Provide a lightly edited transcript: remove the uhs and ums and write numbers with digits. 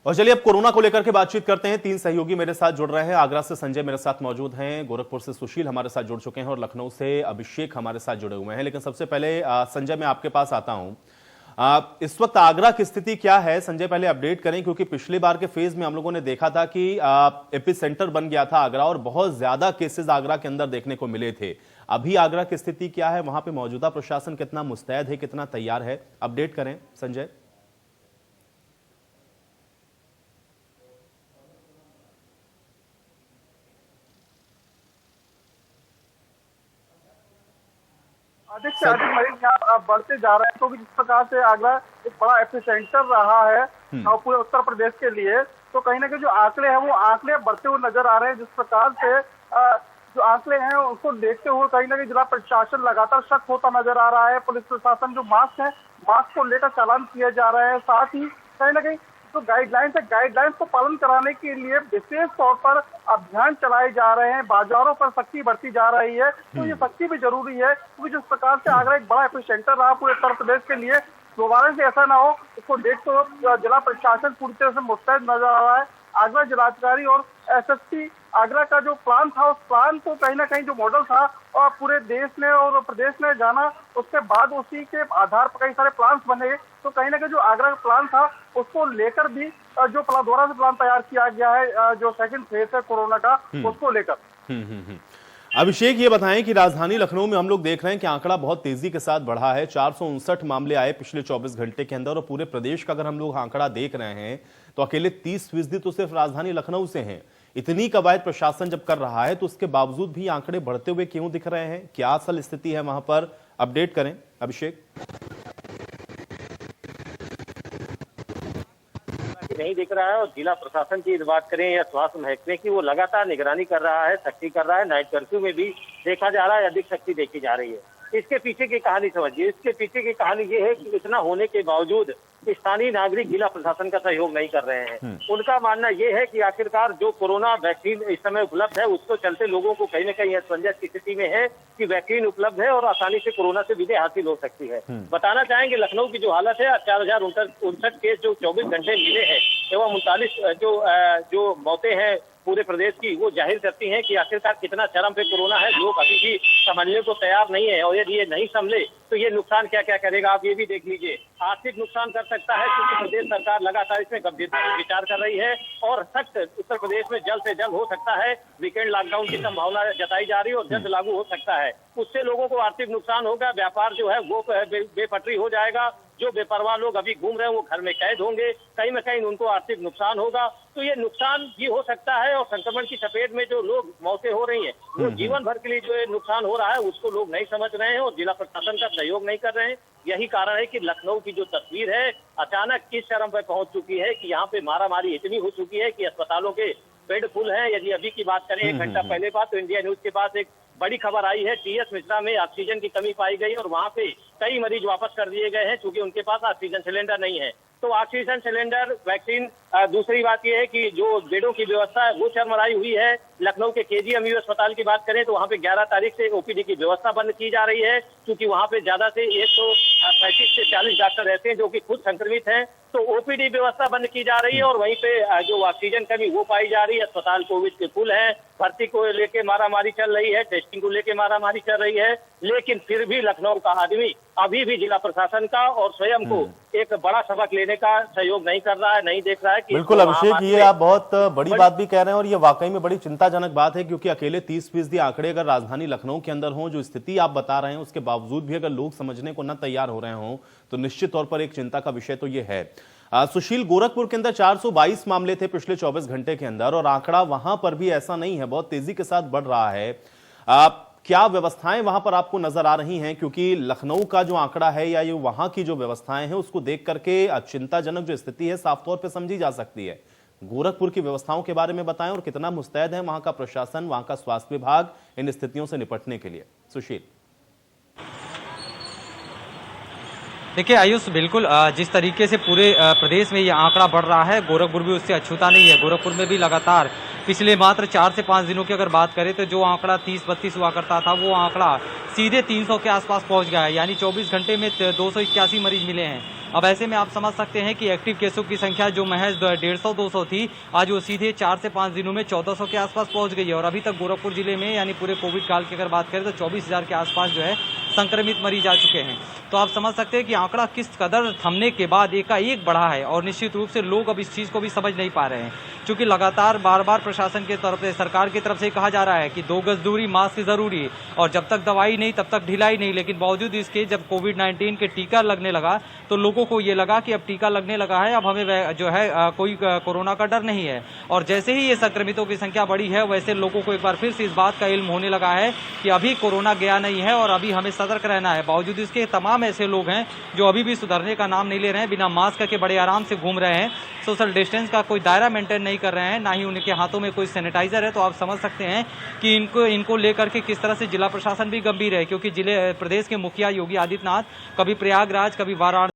और चलिए अब कोरोना को लेकर के बातचीत करते हैं। 3 सहयोगी मेरे साथ जुड़ रहे हैं। आगरा से संजय मेरे साथ मौजूद हैं, गोरखपुर से सुशील हमारे साथ जुड़ चुके हैं और लखनऊ से अभिषेक हमारे साथ जुड़े हुए हैं। लेकिन सबसे पहले संजय, मैं आपके पास आता हूं। इस वक्त आगरा की स्थिति क्या है संजय, पहले अपडेट करें, क्योंकि पिछली बार के फेज में हम लोगों ने देखा था कि एपी सेंटर बन गया था आगरा और बहुत ज्यादा केसेस आगरा के अंदर देखने को मिले थे। अभी आगरा की स्थिति क्या है, वहां पे मौजूदा प्रशासन कितना मुस्तैद है, कितना तैयार है, अपडेट करें संजय। अधिक से अधिक मरीज यहाँ बढ़ते जा रहे हैं, क्योंकि जिस प्रकार से आगरा एक बड़ा एपिसेंटर रहा है पूरे उत्तर प्रदेश के लिए, तो कहीं ना कहीं जो आंकड़े हैं वो आंकड़े बढ़ते हुए नजर आ रहे हैं। जिस प्रकार से जो आंकड़े हैं उसको देखते हुए कहीं ना कहीं जिला प्रशासन लगातार शक होता नजर आ रहा है। पुलिस प्रशासन जो मास्क है, मास्क को लेकर चालान किए जा रहे हैं। साथ ही कहीं ना कहीं जो गाइडलाइंस है, गाइडलाइंस को पालन कराने के लिए विशेष तौर पर अभियान चलाए जा रहे हैं। बाजारों पर सख्ती बढ़ती जा रही है, तो ये सख्ती भी जरूरी है, क्योंकि जिस प्रकार से आगरा एक बड़ा एपिसेंटर रहा पूरे उत्तर प्रदेश के लिए, दोबारा से ऐसा ना हो, इसको देखते हुए जिला प्रशासन पूरी तरह से मुस्तैद नजर आ रहा है। आगरा जिलाधिकारी और एसएसपी आगरा का जो प्लान था, उस प्लान को कहीं ना कहीं जो मॉडल था और पूरे देश ने और प्रदेश ने जाना, उसके बाद उसी के आधार पर कई सारे प्लान बने। तो कहीं ना कहीं जो आगरा का प्लान था उसको लेकर भी जो दोबारा से प्लान तैयार किया गया है, जो सेकंड फेज है कोरोना का, उसको लेकर। अभिषेक, ये बताएं कि राजधानी लखनऊ में हम लोग देख रहे हैं कि आंकड़ा बहुत तेजी के साथ बढ़ा है। 459 मामले आए पिछले 24 घंटे के अंदर और पूरे प्रदेश का अगर हम लोग आंकड़ा देख रहे हैं तो अकेले 30% तो सिर्फ राजधानी लखनऊ से हैं। इतनी कवायद प्रशासन जब कर रहा है तो उसके बावजूद भी आंकड़े बढ़ते हुए क्यों दिख रहे हैं? क्या असल स्थिति है वहां पर, अपडेट करें अभिषेक। नहीं दिख रहा है और जिला प्रशासन की बात करें या स्वास्थ्य महकमे की, वो लगातार निगरानी कर रहा है, सख्ती कर रहा है। नाइट कर्फ्यू में भी देखा जा रहा है अधिक सख्ती देखी जा रही है। इसके पीछे की कहानी समझिए। इसके पीछे की कहानी ये है कि इतना होने के बावजूद स्थानीय नागरिक जिला प्रशासन का सहयोग नहीं कर रहे हैं। उनका मानना ये है कि आखिरकार जो कोरोना वैक्सीन इस समय उपलब्ध है उसको चलते लोगों को कहीं न कहीं असमंजस की स्थिति में है कि वैक्सीन उपलब्ध है और आसानी से कोरोना से विजय हासिल हो सकती है। बताना चाहेंगे लखनऊ की जो हालत है, 4059 केस जो 24 घंटे मिले हैं एवं 39 जो मौतें हैं पूरे प्रदेश की, वो जाहिर करती हैं कि आखिरकार कितना चरम पे कोरोना है। लोग अभी भी समझने को तैयार नहीं है और यदि ये नहीं समझे तो ये नुकसान क्या क्या करेगा आप ये भी देख लीजिए। आर्थिक नुकसान कर सकता है, क्योंकि प्रदेश सरकार लगातार इसमें गंभीरता से विचार कर रही है और सख्त उत्तर प्रदेश में जल्द से जल्द हो सकता है वीकेंड लॉकडाउन की संभावना जताई जा रही है और जल्द लागू हो सकता है। उससे लोगों को आर्थिक नुकसान होगा, व्यापार जो है वो बेपटरी हो जाएगा। जो बेपरवाह लोग अभी घूम रहे हैं वो घर में कैद होंगे, कहीं न कहीं उनको आर्थिक नुकसान होगा। तो ये नुकसान भी हो सकता है और संक्रमण की चपेट में जो लोग मौतें हो रही हैं वो जीवन भर के लिए जो नुकसान हो रहा है उसको लोग नहीं समझ रहे हैं और जिला प्रशासन का सहयोग नहीं कर रहे हैं। यही कारण है कि लखनऊ की जो तस्वीर है अचानक किस चरम पर पहुंच चुकी है कि यहाँ पे मारामारी इतनी हो चुकी है कि अस्पतालों के बेड फुल है। यदि अभी की बात करें 1 घंटा पहले बात, तो इंडिया न्यूज के पास एक बड़ी खबर आई है, टीएस मिश्रा में ऑक्सीजन की कमी पाई गई और वहां पे कई मरीज वापस कर दिए गए हैं क्योंकि उनके पास ऑक्सीजन सिलेंडर नहीं है। तो ऑक्सीजन सिलेंडर, वैक्सीन, दूसरी बात यह है कि जो बेडों की व्यवस्था है वो चरमराई हुई है। लखनऊ के केजीएमयू अस्पताल की बात करें तो वहां पे 11 तारीख से ओपीडी की व्यवस्था बंद की जा रही है, क्योंकि वहां पे ज्यादा से 135 से 40 डॉक्टर रहते हैं जो कि खुद संक्रमित हैं। तो ओपीडी व्यवस्था बंद की जा रही है और वहीं पे जो ऑक्सीजन कमी वो पाई जा रही है। अस्पताल कोविड के फुल है, भर्ती को लेके मारामारी चल रही है, टेस्टिंग को लेके मारामारी चल रही है, लेकिन फिर भी लखनऊ का आदमी अभी भी जिला प्रशासन का और स्वयं को एक बड़ा सबक लेने का सहयोग नहीं कर रहा है, नहीं देख रहा है कि बिल्कुल अभिषेक, ये आप बहुत बड़ी बात भी कह रहे हैं और ये वाकई में बड़ी चिंताजनक बात है, क्योंकि अकेले 30% आंकड़े अगर राजधानी लखनऊ के अंदर हों, जो स्थिति आप बता रहे हैं उसके बावजूद भी अगर लोग समझने को न तैयार हो रहे हों तो निश्चित तौर पर एक चिंता का विषय तो ये है। सुशील, गोरखपुर के अंदर 422 मामले थे पिछले 24 घंटे के अंदर और आंकड़ा वहां पर भी ऐसा नहीं है, बहुत तेजी के साथ बढ़ रहा है। क्या व्यवस्थाएं वहां पर आपको नजर आ रही हैं? क्योंकि लखनऊ का जो आंकड़ा है या ये वहां की जो व्यवस्थाएं हैं उसको देख करके चिंताजनक जो स्थिति है साफ तौर पे समझी जा सकती है। गोरखपुर की व्यवस्थाओं के बारे में बताएं और कितना मुस्तैद है वहां का प्रशासन, वहां का स्वास्थ्य विभाग इन स्थितियों से निपटने के लिए। सुशील। देखिए आयुष, बिल्कुल जिस तरीके से पूरे प्रदेश में ये आंकड़ा बढ़ रहा है, गोरखपुर भी उससे अछूता नहीं है। गोरखपुर में भी लगातार पिछले मात्र 4 से 5 दिनों की अगर बात करें तो जो आंकड़ा 30-32 हुआ करता था वो आंकड़ा सीधे 300 के आसपास पहुंच गया है। यानी 24 घंटे में 281 मरीज मिले हैं। अब ऐसे में आप समझ सकते हैं कि एक्टिव केसों की संख्या जो महज 150-200 थी, आज वो सीधे 4 से 5 दिनों में 1400 के आसपास पहुंच गई है। और अभी तक गोरखपुर जिले में यानी पूरे कोविड काल की अगर बात करें तो 24,000 के आसपास जो है संक्रमित मरीज आ चुके हैं। तो आप समझ सकते हैं कि आंकड़ा किस कदर थमने के बाद एकाएक बढ़ा है और निश्चित रूप से लोग अब इस चीज़ को भी समझ नहीं पा रहे हैं, क्योंकि लगातार बार बार प्रशासन के तरफ से, सरकार की तरफ से कहा जा रहा है कि 2 गज दूरी, मास्क जरूरी, और जब तक दवाई नहीं तब तक ढिलाई नहीं। लेकिन बावजूद इसके जब कोविड-19 के टीका लगने लगा तो लोगों को ये लगा कि अब टीका लगने लगा है, अब हमें जो है कोई कोरोना का डर नहीं है। और जैसे ही ये संक्रमितों की संख्या बढ़ी है वैसे लोगों को एक बार फिर से इस बात का इल्म होने लगा है कि अभी कोरोना गया नहीं है और अभी हमें सतर्क रहना है। बावजूद इसके तमाम ऐसे लोग हैं जो अभी भी सुधरने का नाम नहीं ले रहे हैं, बिना मास्क के बड़े आराम से घूम रहे हैं, सोशल डिस्टेंस का कोई दायरा मेंटेन नहीं कर रहे हैं, ना ही उनके हाथों में कोई सैनिटाइजर है। तो आप समझ सकते हैं कि इनको लेकर के किस तरह से जिला प्रशासन भी गंभीर है, क्योंकि प्रदेश के मुखिया योगी आदित्यनाथ कभी प्रयागराज, कभी वाराणसी